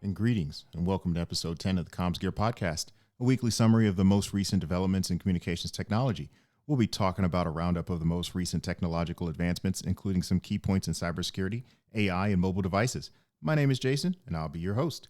and greetings, and welcome to episode 10 of the Commzgear Podcast, a weekly summary of the most recent developments in communications technology. We'll be talking about a roundup of the most recent technological advancements, including some key points in cybersecurity, AI, and mobile devices. My name is Jason, and I'll be your host.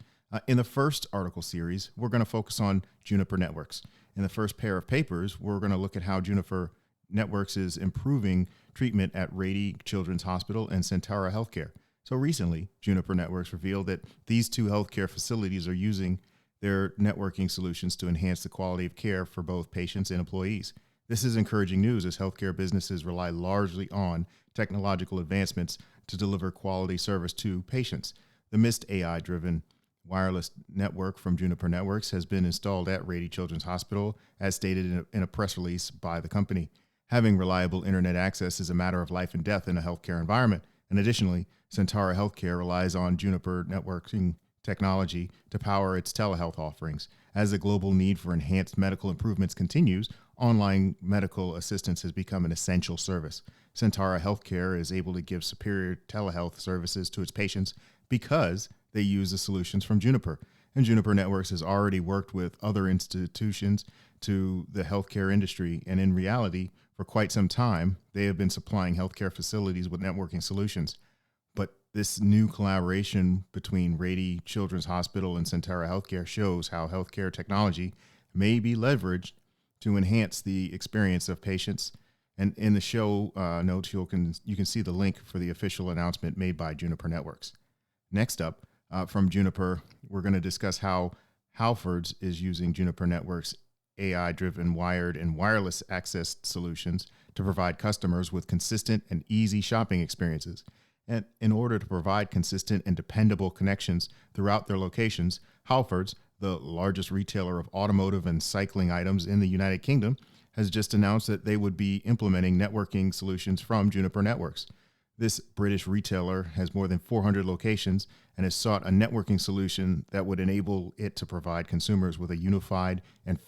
In the first article series, we're going to focus on Juniper Networks. In the first pair of papers, we're going to look at how Juniper Networks is improving treatment at Rady Children's Hospital and Sentara Healthcare. So recently, Juniper Networks revealed that these two healthcare facilities are using their networking solutions to enhance the quality of care for both patients and employees. This is encouraging news as healthcare businesses rely largely on technological advancements to deliver quality service to patients. The MIST AI-driven wireless network from Juniper Networks has been installed at Rady Children's Hospital, as stated in a press release by the company. Having reliable internet access is a matter of life and death in a healthcare environment. And additionally, Sentara Healthcare relies on Juniper networking technology to power its telehealth offerings. As the global need for enhanced medical improvements continues, online medical assistance has become an essential service. Sentara Healthcare is able to give superior telehealth services to its patients because they use the solutions from Juniper. And Juniper Networks has already worked with other institutions to the healthcare industry, and in reality, for quite some time, they have been supplying healthcare facilities with networking solutions. But this new collaboration between Rady Children's Hospital and Sentara Healthcare shows how healthcare technology may be leveraged to enhance the experience of patients. And in the show notes, you can see the link for the official announcement made by Juniper Networks. Next up, from Juniper, we're going to discuss how Halfords is using Juniper Networks AI-driven wired and wireless access solutions to provide customers with consistent and easy shopping experiences. And in order to provide consistent and dependable connections throughout their locations, Halfords, the largest retailer of automotive and cycling items in the United Kingdom, has just announced that they would be implementing networking solutions from Juniper Networks. This British retailer has more than 400 locations and has sought a networking solution that would enable it to provide consumers with a unified and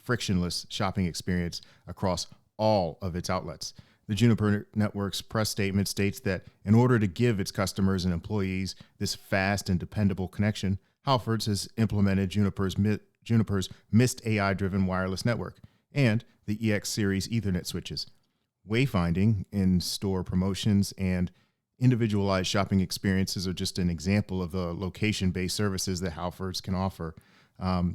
frictionless shopping experience across all of its outlets. The Juniper Networks press statement states that in order to give its customers and employees this fast and dependable connection, Halfords has implemented Juniper's MIST AI-driven wireless network and the EX series Ethernet switches. Wayfinding, in-store promotions, and individualized shopping experiences are just an example of the location-based services that Halfords can offer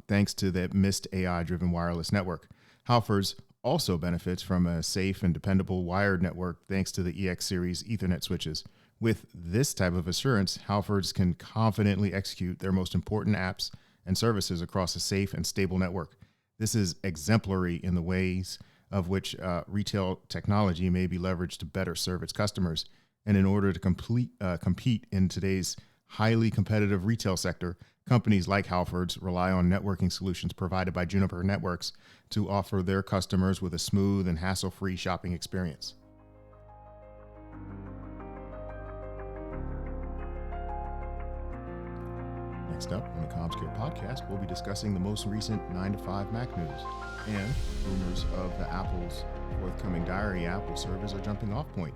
thanks to the MIST AI-driven wireless network. Halfords also benefits from a safe and dependable wired network thanks to the EX series Ethernet switches. With this type of assurance, Halfords can confidently execute their most important apps and services across a safe and stable network. This is exemplary in the ways of which retail technology may be leveraged to better serve its customers. And in order to compete in today's highly competitive retail sector, companies like Halfords rely on networking solutions provided by Juniper Networks to offer their customers with a smooth and hassle-free shopping experience. Next up on the Commzgear Podcast, we'll be discussing the most recent 9to5 Mac news and rumors of the Apple's forthcoming Diary app will serve as a jumping-off point.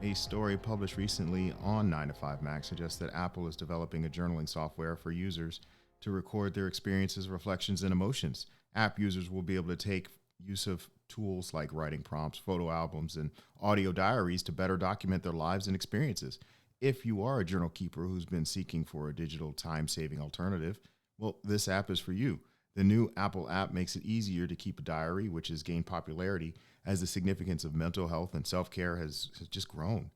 A story published recently on 9to5 Mac suggests that Apple is developing a journaling software for users to record their experiences, reflections, and emotions. App users will be able to take use of tools like writing prompts, photo albums, and audio diaries to better document their lives and experiences. If you are a journal keeper who's been seeking for a digital time-saving alternative, well, this app is for you. The new Apple app makes it easier to keep a diary, which has gained popularity as the significance of mental health and self-care has just grown.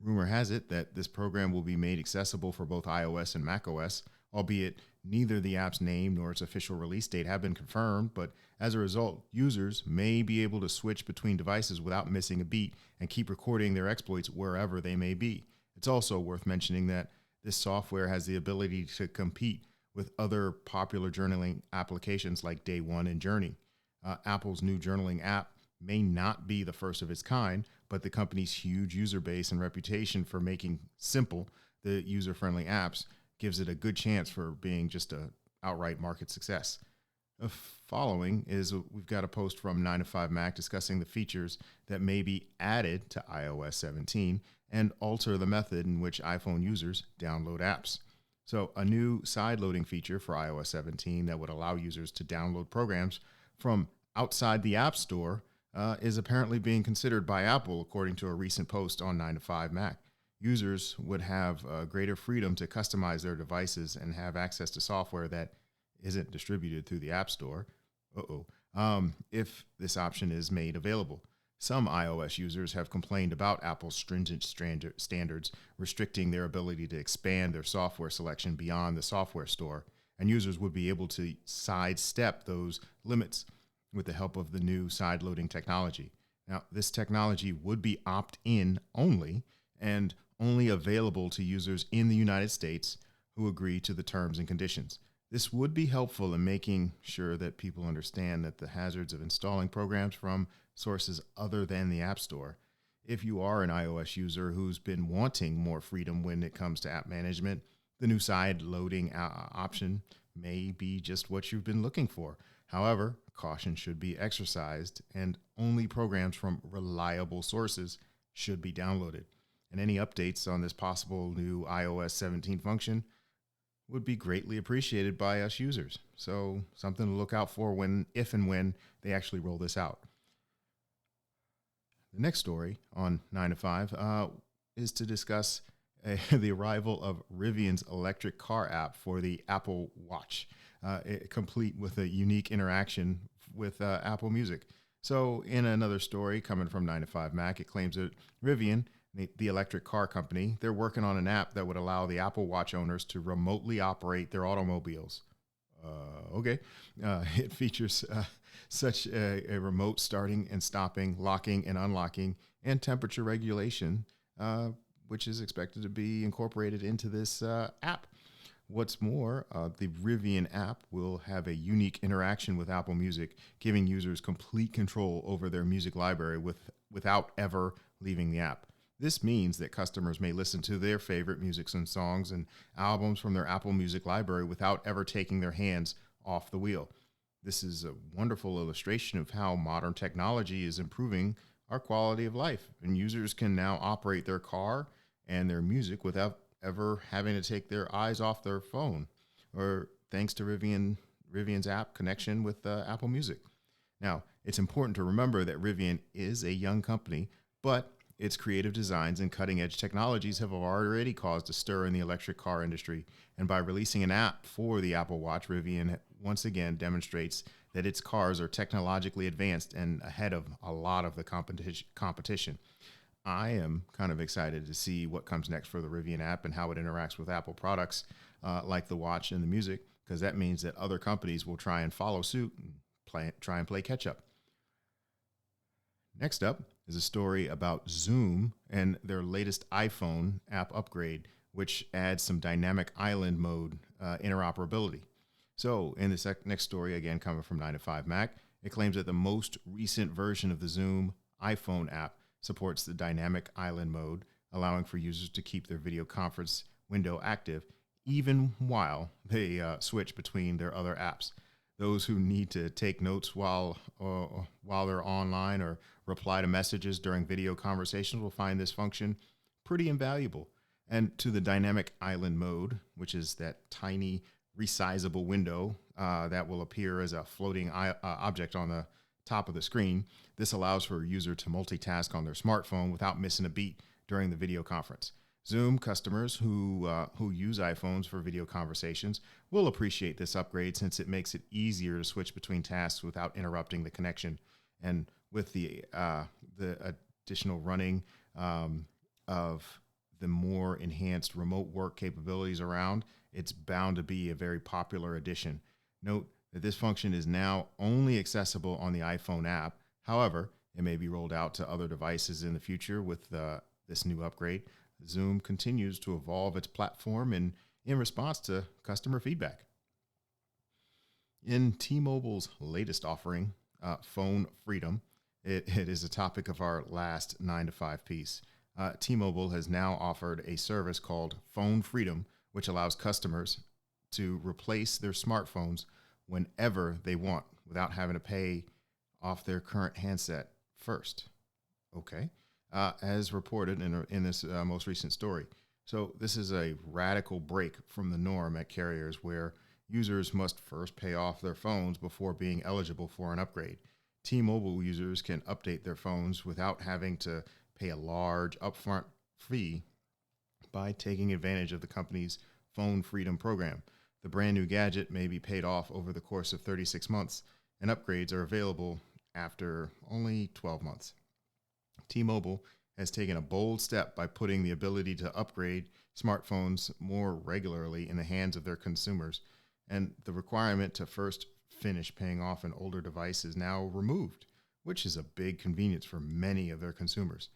Rumor has it that this program will be made accessible for both iOS and macOS, albeit neither the app's name nor its official release date have been confirmed, but as a result, users may be able to switch between devices without missing a beat and keep recording their exploits wherever they may be. It's also worth mentioning that this software has the ability to compete with other popular journaling applications like Day One and Journey. Apple's new journaling app may not be the first of its kind, but the company's huge user base and reputation for making simple the user-friendly apps gives it a good chance for being just a outright market success. Following is we've got a post from 9to5 Mac discussing the features that may be added to iOS 17 and alter the method in which iPhone users download apps. So, a new side loading feature for iOS 17 that would allow users to download programs from outside the App Store is apparently being considered by Apple, according to a recent post on 9 to 5 Mac. Users would have greater freedom to customize their devices and have access to software that isn't distributed through the App Store. If this option is made available. Some iOS users have complained about Apple's stringent standards restricting their ability to expand their software selection beyond the software store, and users would be able to sidestep those limits with the help of the new side-loading technology. Now, this technology would be opt-in only and only available to users in the United States who agree to the terms and conditions. This would be helpful in making sure that people understand that the hazards of installing programs from sources other than the App Store. If you are an iOS user who's been wanting more freedom when it comes to app management, the new side loading option may be just what you've been looking for. However, caution should be exercised and only programs from reliable sources should be downloaded. And any updates on this possible new iOS 17 function would be greatly appreciated by us users. So something to look out for if and when they actually roll this out. The next story on 9 to 5 is to discuss the arrival of Rivian's electric car app for the Apple Watch, complete with a unique interaction with Apple Music. So in another story coming from 9 to 5 Mac, it claims that Rivian, the electric car company, they're working on an app that would allow the Apple Watch owners to remotely operate their automobiles. It features such a remote starting and stopping, locking and unlocking, and temperature regulation, which is expected to be incorporated into this app. What's more, the Rivian app will have a unique interaction with Apple Music, giving users complete control over their music library without ever leaving the app. This means that customers may listen to their favorite music and songs and albums from their Apple Music library without ever taking their hands off the wheel. This is a wonderful illustration of how modern technology is improving our quality of life, and users can now operate their car and their music without ever having to take their eyes off their phone, or thanks to Rivian's app connection with Apple Music. Now, it's important to remember that Rivian is a young company, but its creative designs and cutting-edge technologies have already caused a stir in the electric car industry, and by releasing an app for the Apple Watch, Rivian once again demonstrates that its cars are technologically advanced and ahead of a lot of the competition. I am kind of excited to see what comes next for the Rivian app and how it interacts with Apple products like the watch and the music, because that means that other companies will try and follow suit and try and play catch up. Next up is a story about Zoom and their latest iPhone app upgrade, which adds some dynamic island mode interoperability. So in this next story, again coming from 9 to 5 Mac, it claims that the most recent version of the Zoom iPhone app supports the dynamic island mode, allowing for users to keep their video conference window active even while they switch between their other apps. Those who need to take notes while they're online or reply to messages during video conversations will find this function pretty invaluable. And to the dynamic island mode, which is that tiny resizable window that will appear as a floating object on the top of the screen, this allows for a user to multitask on their smartphone without missing a beat during the video conference. Zoom customers who use iPhones for video conversations will appreciate this upgrade, since it makes it easier to switch between tasks without interrupting the connection. And with the additional running of the more enhanced remote work capabilities around, it's bound to be a very popular addition. Note that this function is now only accessible on the iPhone app. However, it may be rolled out to other devices in the future with this new upgrade. Zoom continues to evolve its platform in response to customer feedback. In T-Mobile's latest offering, Phone Freedom, it is a topic of our last 9 to 5 piece. T-Mobile has now offered a service called Phone Freedom, which allows customers to replace their smartphones whenever they want without having to pay off their current handset first. Okay. As reported in this most recent story. So this is a radical break from the norm at carriers where users must first pay off their phones before being eligible for an upgrade. T-Mobile users can update their phones without having to pay a large upfront fee by taking advantage of the company's Phone Freedom program. The brand new gadget may be paid off over the course of 36 months, and upgrades are available after only 12 months. T-Mobile has taken a bold step by putting the ability to upgrade smartphones more regularly in the hands of their consumers, and the requirement to first finish paying off an older device is now removed, which is a big convenience for many of their consumers.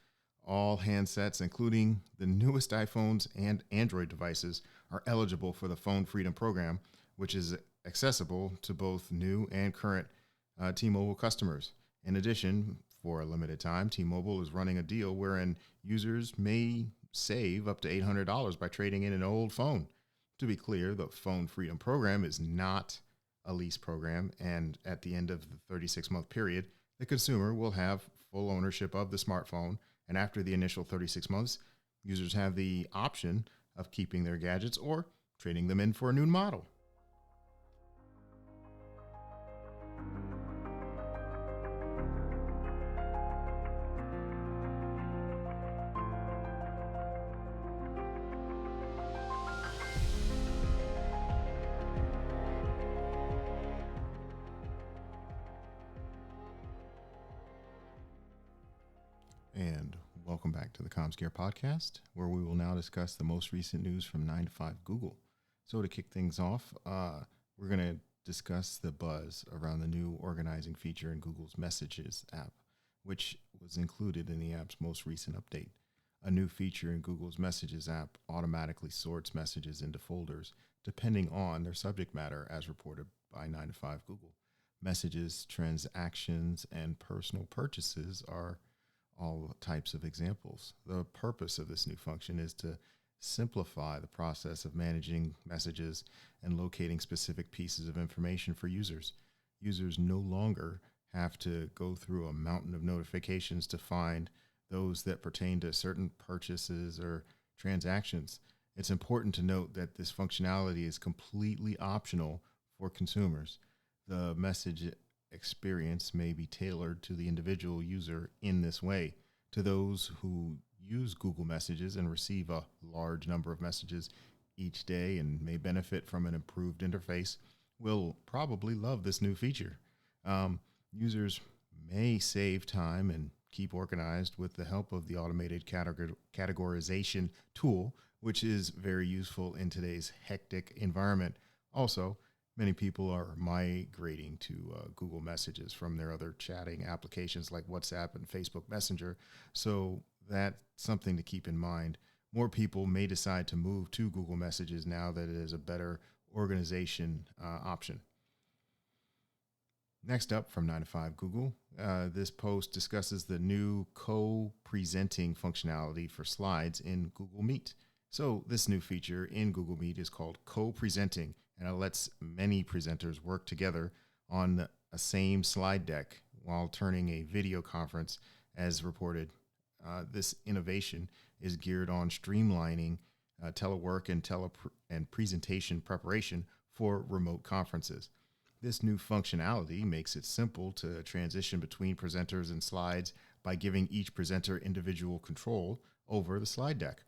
All handsets, including the newest iPhones and Android devices, are eligible for the Phone Freedom program, which is accessible to both new and current T-Mobile customers. In addition, for a limited time, T-Mobile is running a deal wherein users may save up to $800 by trading in an old phone. To be clear, the Phone Freedom program is not a lease program, and at the end of the 36-month period, the consumer will have full ownership of the smartphone, and after the initial 36 months, users have the option of keeping their gadgets or trading them in for a new model. And welcome back to the Commzgear Podcast, where we will now discuss the most recent news from 9 to 5 Google. So to kick things off, we're going to discuss the buzz around the new organizing feature in Google's Messages app, which was included in the app's most recent update. A new feature in Google's Messages app automatically sorts messages into folders depending on their subject matter, as reported by 9 to 5 Google. Messages, transactions, and personal purchases are all types of examples. The purpose of this new function is to simplify the process of managing messages and locating specific pieces of information for users. Users no longer have to go through a mountain of notifications to find those that pertain to certain purchases or transactions. It's important to note that this functionality is completely optional for consumers. The message experience may be tailored to the individual user in this way. To those who use Google Messages and receive a large number of messages each day and may benefit from an improved interface, will probably love this new feature. Users may save time and keep organized with the help of the automated categorization tool, which is very useful in today's hectic environment. Also, many people are migrating to Google Messages from their other chatting applications like WhatsApp and Facebook Messenger, so that's something to keep in mind. More people may decide to move to Google Messages now that it is a better organization option. Next up from 9 to 5 Google, this post discusses the new co-presenting functionality for slides in Google Meet. So this new feature in Google Meet is called co-presenting, and it lets many presenters work together on a same slide deck while turning a video conference as reported. This innovation is geared on streamlining telework and presentation preparation for remote conferences. This new functionality makes it simple to transition between presenters and slides by giving each presenter individual control over the slide deck.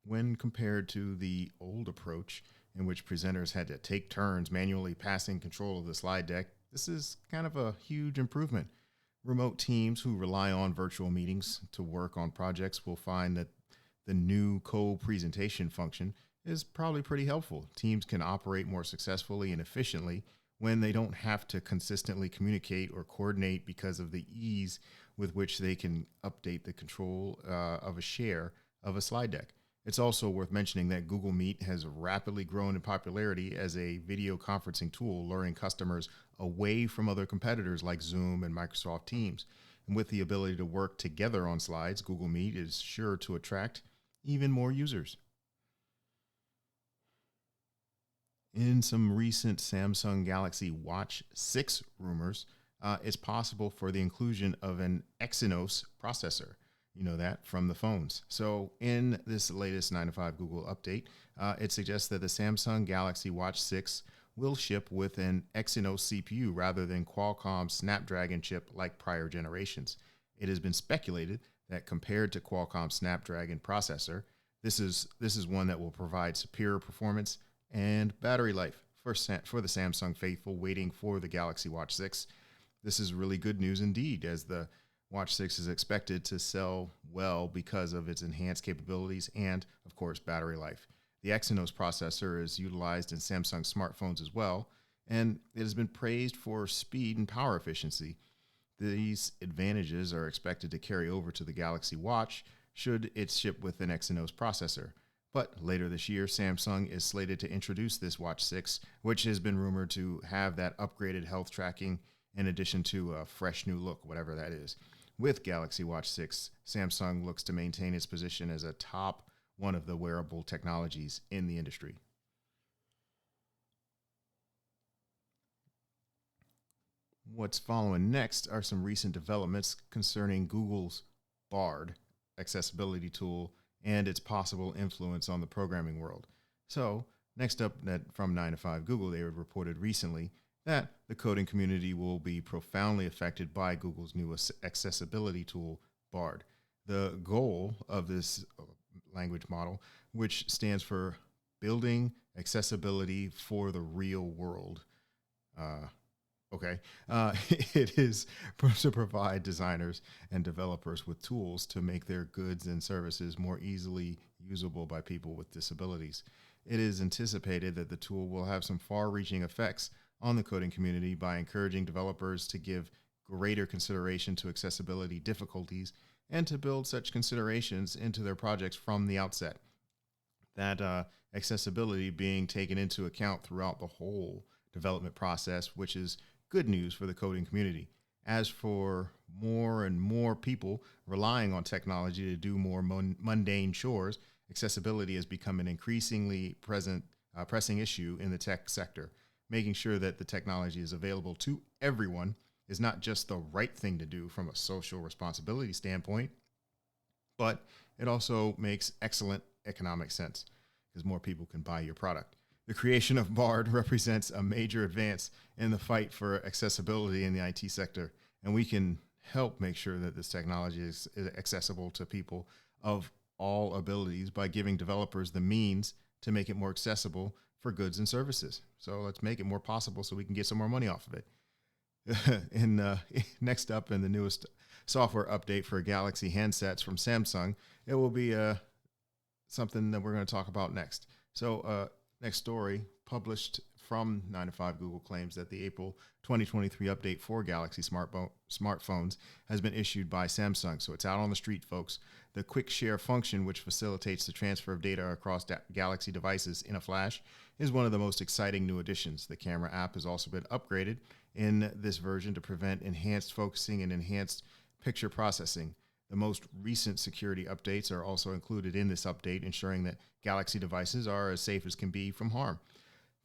When compared to the old approach in which presenters had to take turns manually passing control of the slide deck, this is kind of a huge improvement. Remote teams who rely on virtual meetings to work on projects will find that the new co-presentation function is probably pretty helpful. Teams can operate more successfully and efficiently when they don't have to consistently communicate or coordinate because of the ease with which they can update the control of a share of a slide deck. It's also worth mentioning that Google Meet has rapidly grown in popularity as a video conferencing tool, luring customers away from other competitors like Zoom and Microsoft Teams. And with the ability to work together on slides, Google Meet is sure to attract even more users. In some recent Samsung Galaxy Watch 6 rumors, it's possible for the inclusion of an Exynos processor. You know that from the phones. So in this latest 9 to 5 Google update, it suggests that the Samsung Galaxy Watch 6 will ship with an Exynos CPU rather than Qualcomm's Snapdragon chip like prior generations. It has been speculated that compared to Qualcomm's Snapdragon processor, this is one that will provide superior performance and battery life for the Samsung faithful waiting for the Galaxy Watch 6. This is really good news indeed, as the Watch 6 is expected to sell well because of its enhanced capabilities and, of course, battery life. The Exynos processor is utilized in Samsung smartphones as well, and it has been praised for speed and power efficiency. These advantages are expected to carry over to the Galaxy Watch should it ship with an Exynos processor. But later this year, Samsung is slated to introduce this Watch 6, which has been rumored to have that upgraded health tracking in addition to a fresh new look, whatever that is. With Galaxy Watch 6, Samsung looks to maintain its position as a top one of the wearable technologies in the industry. What's following next are some recent developments concerning Google's Bard accessibility tool and its possible influence on the programming world. So, next up from 9 to 5 Google, they reported recently that the coding community will be profoundly affected by Google's new accessibility tool, Bard. The goal of this language model, which stands for Building Accessibility for the Real World. It is to provide designers and developers with tools to make their goods and services more easily usable by people with disabilities. It is anticipated that the tool will have some far-reaching effects on the coding community by encouraging developers to give greater consideration to accessibility difficulties and to build such considerations into their projects from the outset. That accessibility being taken into account throughout the whole development process, which is good news for the coding community. As for more and more people relying on technology to do more mundane chores, accessibility has become an increasingly pressing issue in the tech sector. Making sure that the technology is available to everyone is not just the right thing to do from a social responsibility standpoint, but it also makes excellent economic sense because more people can buy your product. The creation of Bard represents a major advance in the fight for accessibility in the IT sector, and we can help make sure that this technology is accessible to people of all abilities by giving developers the means to make it more accessible for goods and services. So let's make it more possible so we can get some more money off of it. Next up in the newest software update for Galaxy handsets from Samsung, it will be something that we're going to talk about next. So next story, published from 9 to 5 Google, claims that the April 2023 update for Galaxy smartphones has been issued by Samsung. So it's out on the street, folks. The quick share function, which facilitates the transfer of data across Galaxy devices in a flash, is one of the most exciting new additions. The camera app has also been upgraded in this version to prevent enhanced focusing and enhanced picture processing. The most recent security updates are also included in this update, ensuring that Galaxy devices are as safe as can be from harm.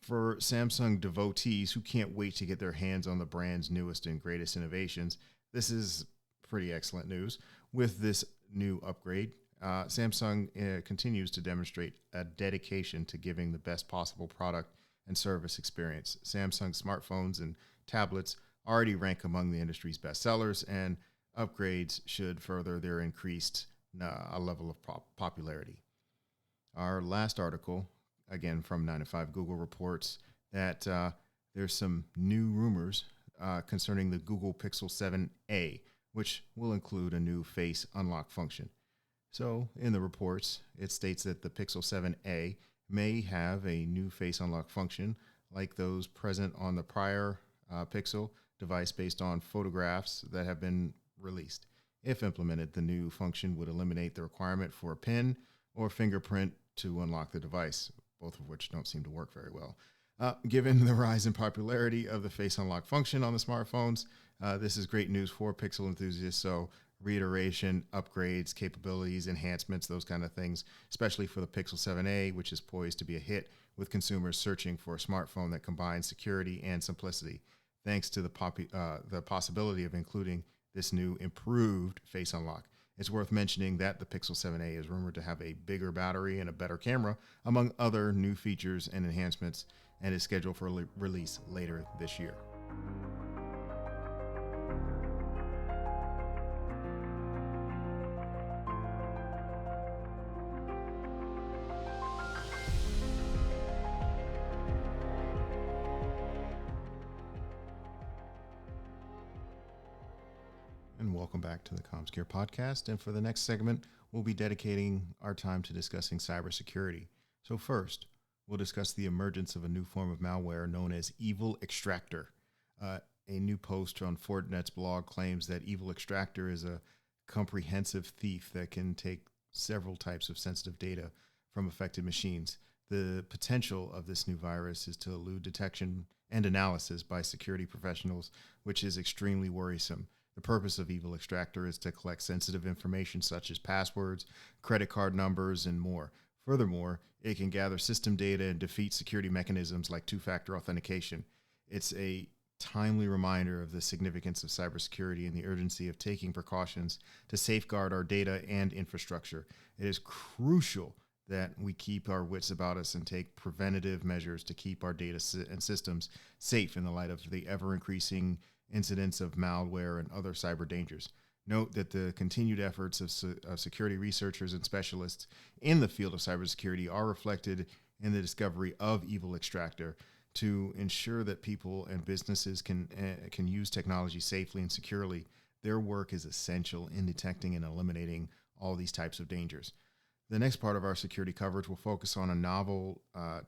For Samsung devotees who can't wait to get their hands on the brand's newest and greatest innovations, this is pretty excellent news. With this new upgrade, Samsung continues to demonstrate a dedication to giving the best possible product and service experience. Samsung smartphones and tablets already rank among the industry's best sellers, and upgrades should further their increased level of popularity. Our last article, again from 9 to 5 Google, reports that there's some new rumors concerning the Google Pixel 7a, which will include a new face unlock function. So in the reports, it states that the Pixel 7a may have a new face unlock function like those present on the prior Pixel device based on photographs that have been released. If implemented, the new function would eliminate the requirement for a PIN or fingerprint to unlock the device, both of which don't seem to work very well. Given the rise in popularity of the face unlock function on the smartphones, this is great news for Pixel enthusiasts. So reiteration, upgrades, capabilities, enhancements, those kind of things, especially for the Pixel 7a, which is poised to be a hit with consumers searching for a smartphone that combines security and simplicity, thanks to the possibility of including this new improved face unlock. It's worth mentioning that the Pixel 7a is rumored to have a bigger battery and a better camera, among other new features and enhancements, and is scheduled for release later this year. And welcome back to the Commzgear Podcast. And for the next segment, we'll be dedicating our time to discussing cybersecurity. So first, we'll discuss the emergence of a new form of malware known as Evil Extractor. A new post on Fortinet's blog claims that Evil Extractor is a comprehensive thief that can take several types of sensitive data from affected machines. The potential of this new virus is to elude detection and analysis by security professionals, which is extremely worrisome. The purpose of Evil Extractor is to collect sensitive information such as passwords, credit card numbers, and more. Furthermore, it can gather system data and defeat security mechanisms like two-factor authentication. It's a timely reminder of the significance of cybersecurity and the urgency of taking precautions to safeguard our data and infrastructure. It is crucial that we keep our wits about us and take preventative measures to keep our data and systems safe in the light of the ever-increasing incidents of malware and other cyber dangers. Note that the continued efforts of security researchers and specialists in the field of cybersecurity are reflected in the discovery of Evil Extractor to ensure that people and businesses can use technology safely and securely. Their work is essential in detecting and eliminating all these types of dangers. The next part of our security coverage will focus on a novel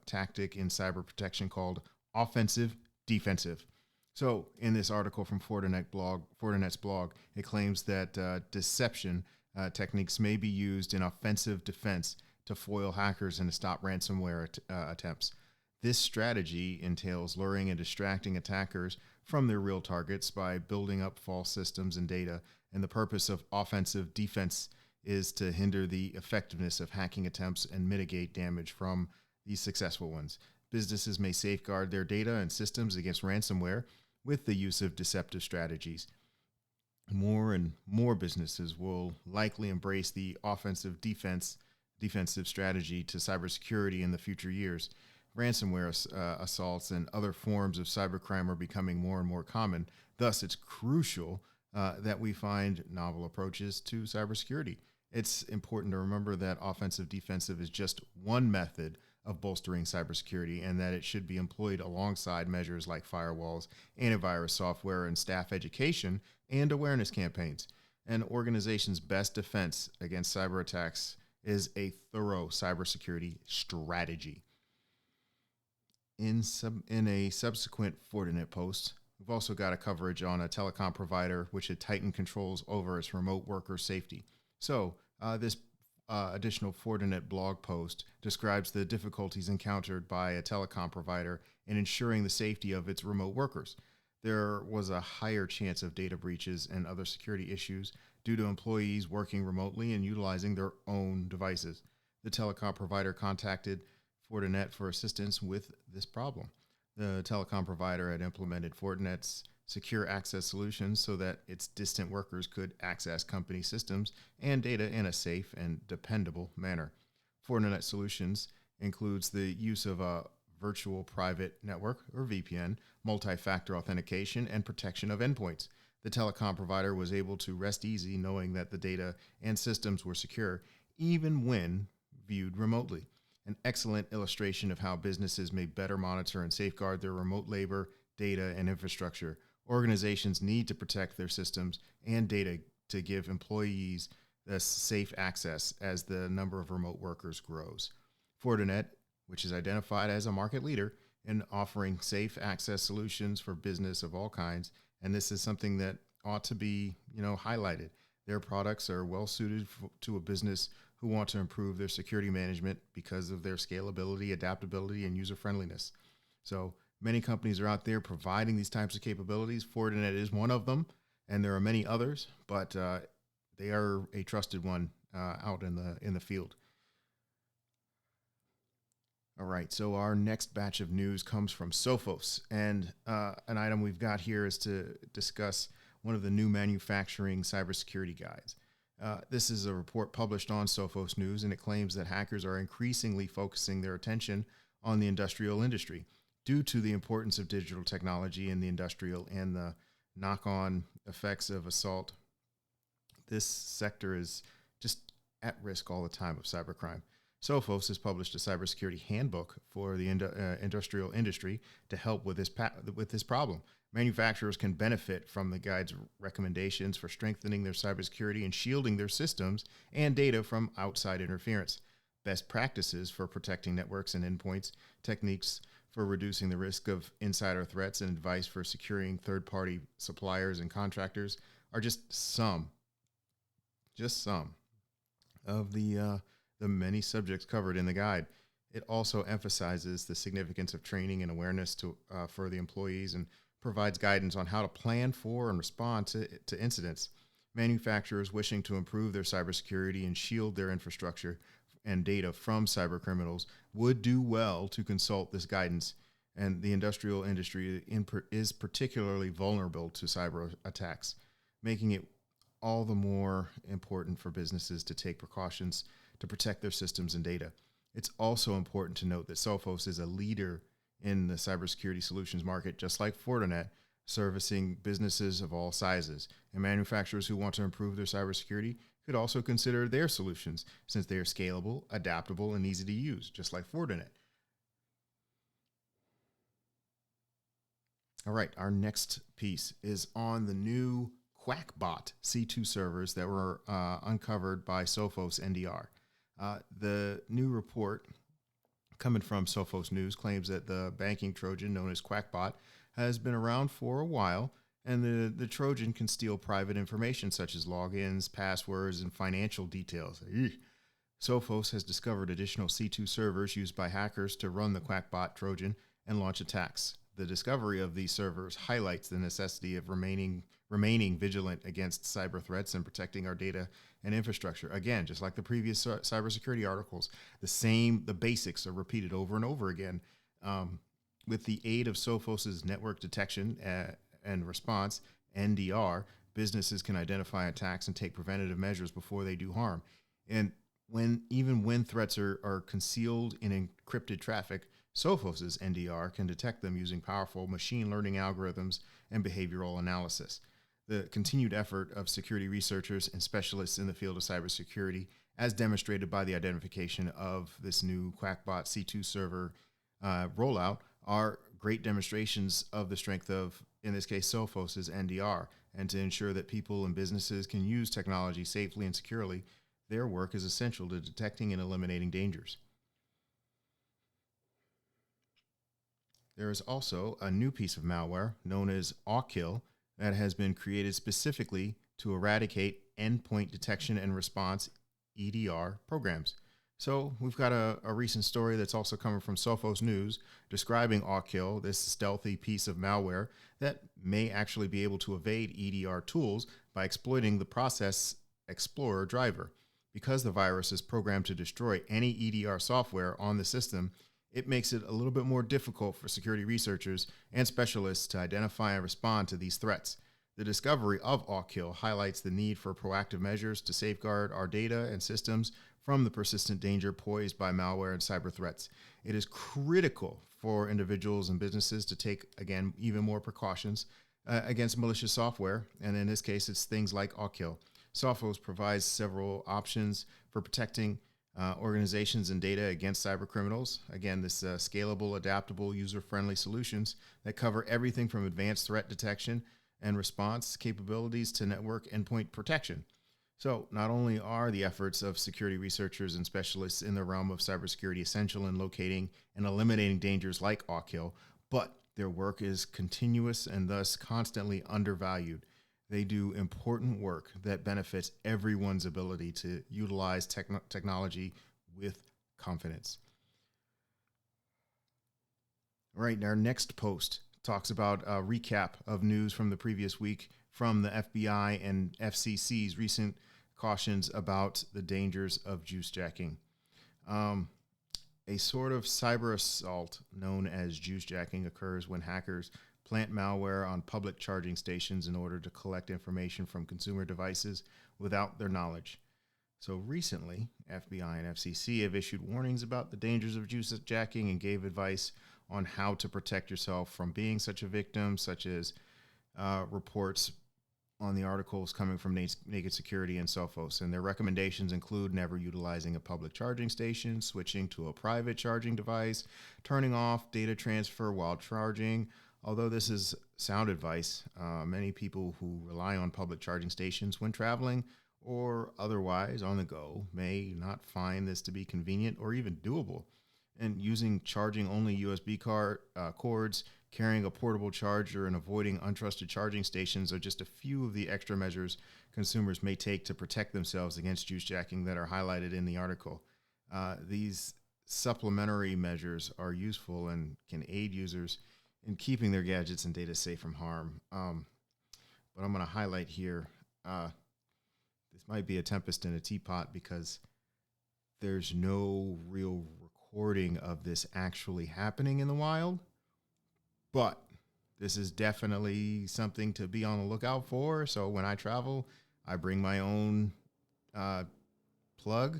tactic in cyber protection called offensive defensive. So in this article from Fortinet's blog, it claims that deception techniques may be used in offensive defense to foil hackers and to stop ransomware attempts. This strategy entails luring and distracting attackers from their real targets by building up false systems and data, and the purpose of offensive defense is to hinder the effectiveness of hacking attempts and mitigate damage from these successful ones. Businesses may safeguard their data and systems against ransomware with the use of deceptive strategies. More and more businesses will likely embrace the offensive defensive strategy to cybersecurity in the future years. Ransomware assaults and other forms of cybercrime are becoming more and more common. Thus, it's crucial that we find novel approaches to cybersecurity. It's important to remember that offensive defensive is just one method of bolstering cybersecurity, and that it should be employed alongside measures like firewalls, antivirus software, and staff education and awareness campaigns. An organization's best defense against cyber attacks is a thorough cybersecurity strategy. In a subsequent Fortinet post, we've also got a coverage on a telecom provider which had tightened controls over its remote worker safety. So this additional Fortinet blog post describes the difficulties encountered by a telecom provider in ensuring the safety of its remote workers. There was a higher chance of data breaches and other security issues due to employees working remotely and utilizing their own devices. The telecom provider contacted Fortinet for assistance with this problem. The telecom provider had implemented Fortinet's secure access solutions so that its distant workers could access company systems and data in a safe and dependable manner. Fortinet solutions includes the use of a virtual private network, or VPN, multi-factor authentication, and protection of endpoints. The telecom provider was able to rest easy knowing that the data and systems were secure, even when viewed remotely. An excellent illustration of how businesses may better monitor and safeguard their remote labor, data, and infrastructure. Organizations need to protect their systems and data to give employees the safe access as the number of remote workers grows. Fortinet, which is identified as a market leader in offering safe access solutions for business of all kinds, and this is something that ought to be, highlighted. Their products are well suited to a business who want to improve their security management because of their scalability, adaptability, and user-friendliness. So many companies are out there providing these types of capabilities. Fortinet is one of them, and there are many others, but they are a trusted one out in the field. All right, so our next batch of news comes from Sophos, and an item we've got here is to discuss one of the new manufacturing cybersecurity guides. This is a report published on Sophos News, and it claims that hackers are increasingly focusing their attention on the industrial industry due to the importance of digital technology in the industrial and the knock-on effects of assault. This sector is just at risk all the time of cybercrime. Sophos has published a cybersecurity handbook for the industrial industry to help with this problem. Manufacturers can benefit from the guide's recommendations for strengthening their cybersecurity and shielding their systems and data from outside interference. Best practices for protecting networks and endpoints, techniques for reducing the risk of insider threats, and advice for securing third-party suppliers and contractors are just some of the many subjects covered in the guide. It also emphasizes the significance of training and awareness for the employees and provides guidance on how to plan for and respond to incidents. Manufacturers wishing to improve their cybersecurity and shield their infrastructure and data from cybercriminals would do well to consult this guidance. And the industrial industry is particularly vulnerable to cyber attacks, making it all the more important for businesses to take precautions to protect their systems and data. It's also important to note that Sophos is a leader in the cybersecurity solutions market, just like Fortinet, servicing businesses of all sizes. And manufacturers who want to improve their cybersecurity could also consider their solutions, since they are scalable, adaptable, and easy to use, just like Fortinet. All right, our next piece is on the new QuackBot C2 servers that were uncovered by Sophos NDR. The new report coming from Sophos News claims that the banking Trojan known as QuackBot has been around for a while, and the Trojan can steal private information such as logins, passwords, and financial details. Sophos has discovered additional C2 servers used by hackers to run the QuackBot Trojan and launch attacks. The discovery of these servers highlights the necessity of remaining vigilant against cyber threats and protecting our data and infrastructure. Again, just like the previous cybersecurity articles, the basics are repeated over and over again. With the aid of Sophos's network detection and response, NDR, businesses can identify attacks and take preventative measures before they do harm. And when threats are concealed in encrypted traffic, Sophos's NDR can detect them using powerful machine learning algorithms and behavioral analysis. The continued effort of security researchers and specialists in the field of cybersecurity, as demonstrated by the identification of this new QuackBot C2 server rollout, are great demonstrations of the strength of, in this case, Sophos's NDR. And to ensure that people and businesses can use technology safely and securely, their work is essential to detecting and eliminating dangers. There is also a new piece of malware known as Awkill that has been created specifically to eradicate endpoint detection and response EDR programs. So we've got a recent story that's also coming from Sophos News describing Awkill, this stealthy piece of malware that may actually be able to evade EDR tools by exploiting the Process Explorer driver. Because the virus is programmed to destroy any EDR software on the system, it makes it a little bit more difficult for security researchers and specialists to identify and respond to these threats. The discovery of Awkill highlights the need for proactive measures to safeguard our data and systems from the persistent danger posed by malware and cyber threats. It is critical for individuals and businesses to take, again, even more precautions against malicious software, and in this case, it's things like Awkill. Sophos provides several options for protecting organizations and data against cyber criminals. Again, this scalable, adaptable, user-friendly solutions that cover everything from advanced threat detection and response capabilities to network endpoint protection. So not only are the efforts of security researchers and specialists in the realm of cybersecurity essential in locating and eliminating dangers like Awkill, but their work is continuous and thus constantly undervalued. They do important work that benefits everyone's ability to utilize technology with confidence. All right, our next post talks about a recap of news from the previous week from the FBI and FCC's recent cautions about the dangers of juice jacking. A sort of cyber assault known as juice jacking occurs when hackers plant malware on public charging stations in order to collect information from consumer devices without their knowledge. So recently, FBI and FCC have issued warnings about the dangers of juice jacking and gave advice on how to protect yourself from being such a victim, such as reports on the articles coming from Naked Security and Sophos. And their recommendations include never utilizing a public charging station, switching to a private charging device, turning off data transfer while charging. Although this is sound advice, many people who rely on public charging stations when traveling or otherwise on the go may not find this to be convenient or even doable. And using charging only USB cords, carrying a portable charger, and avoiding untrusted charging stations are just a few of the extra measures consumers may take to protect themselves against juice jacking that are highlighted in the article. These supplementary measures are useful and can aid users in keeping their gadgets and data safe from harm. But I'm going to highlight here, this might be a tempest in a teapot because there's no real recording of this actually happening in the wild. But this is definitely something to be on the lookout for. So when I travel, I bring my own plug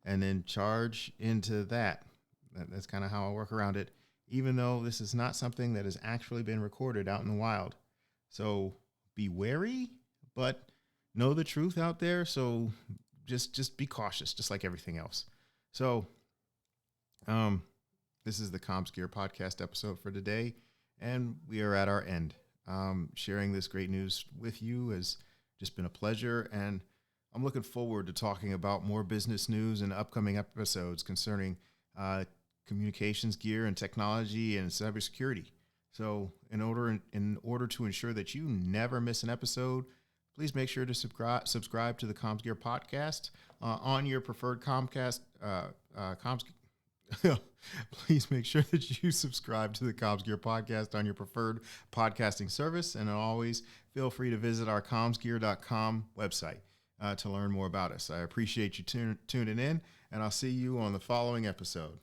and then charge into that. That's kind of how I work around it, even though this is not something that has actually been recorded out in the wild. So be wary, but know the truth out there. So just be cautious, just like everything else. So this is the Commzgear Podcast episode for today. And we are at our end. Sharing this great news with you has just been a pleasure. And I'm looking forward to talking about more business news in upcoming episodes concerning communications gear and technology and cybersecurity. So in order to ensure that you never miss an episode, please make sure to subscribe to the Commzgear Podcast on your preferred Please make sure that you subscribe to the Commzgear Podcast on your preferred podcasting service. And always feel free to visit our commzgear.com website to learn more about us. I appreciate you tuning in, and I'll see you on the following episode.